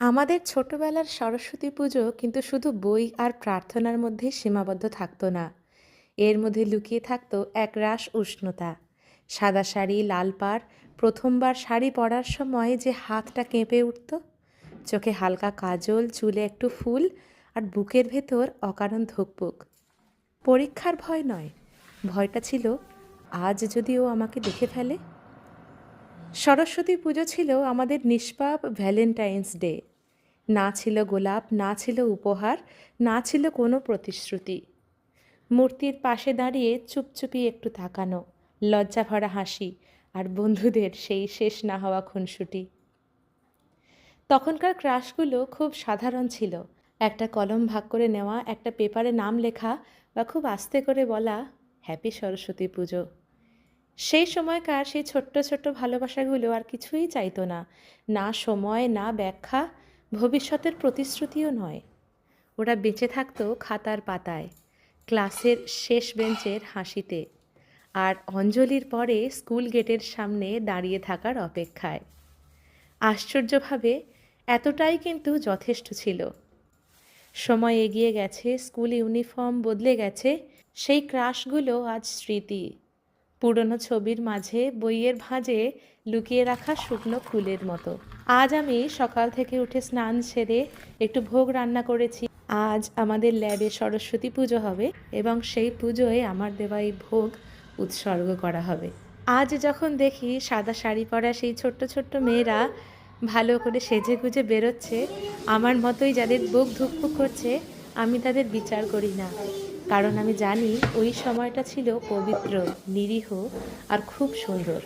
আমাদের ছোটবেলার সরস্বতী পুজো কিন্তু শুধু বই আর প্রার্থনার মধ্যেই সীমাবদ্ধ থাকতো না। এর মধ্যে লুকিয়ে থাকতো একরাশ উষ্ণতা। সাদা শাড়ি, লাল পাড়, প্রথমবার শাড়ি পরার সময় যে হাতটা কেঁপে উঠত, চোখে হালকা কাজল, চুলে একটু ফুল, আর বুকের ভেতর অকারণ ধুকপুক। পরীক্ষার ভয় নয়, ভয়টা ছিল আজ যদি ও আমাকে দেখে ফেলে। সরস্বতী পুজো ছিল আমাদের নিষ্পাপ ভ্যালেন্টাইন্স ডে। না ছিল গোলাপ, না ছিল উপহার, না ছিল কোনো প্রতিশ্রুতি। মূর্তির পাশে দাঁড়িয়ে চুপচুপি একটু তাকানো, লজ্জা ভরা হাসি, আর বন্ধুদের সেই শেষ না হওয়া খুনসুটি। তখনকার ক্রাশগুলো খুব সাধারণ ছিল। একটা কলম ভাগ করে নেওয়া, একটা পেপারে নাম লেখা, বা খুব আস্তে করে বলা হ্যাপি সরস্বতী পুজো। সেই সময়কার সেই ছোট্ট ছোট্ট ভালোবাসাগুলো আর কিছুই চাইতো না, না সময়, না ব্যাখ্যা, ভবিষ্যতের প্রতিশ্রুতিও নয়। ওরা বেঁচে থাকতো খাতার পাতায়, ক্লাসের শেষ বেঞ্চের হাসিতে, আর অঞ্জলির পরে স্কুল গেটের সামনে দাঁড়িয়ে থাকার অপেক্ষায়। আশ্চর্যভাবে এতটাই কিন্তু যথেষ্ট ছিল। সময় এগিয়ে গেছে, স্কুল ইউনিফর্ম বদলে গেছে, সেই ক্রাশগুলো আজ স্মৃতি। পুরনো ছবির মাঝে, বইয়ের ভাঁজে লুকিয়ে রাখা শুকনো ফুলের মতো। আজ আমি সকাল থেকে উঠে স্নান সেরে একটু ভোগ রান্না করেছি। আজ আমাদের ল্যাবে সরস্বতী পুজো হবে এবং সেই পুজোয় আমার দেওয়া এই ভোগ উৎসর্গ করা হবে। আজ যখন দেখি সাদা শাড়ি পরা সেই ছোট্ট ছোট্ট মেয়েরা ভালো করে সেজেগুজে বেরোচ্ছে, আমার মতোই যাদের বুক ধুকপুক করছে, আমি তাদের বিচার করি না। কারণ আমি জানি ওই সময়টা ছিল পবিত্র, নিরীহ, আর খুব সুন্দর।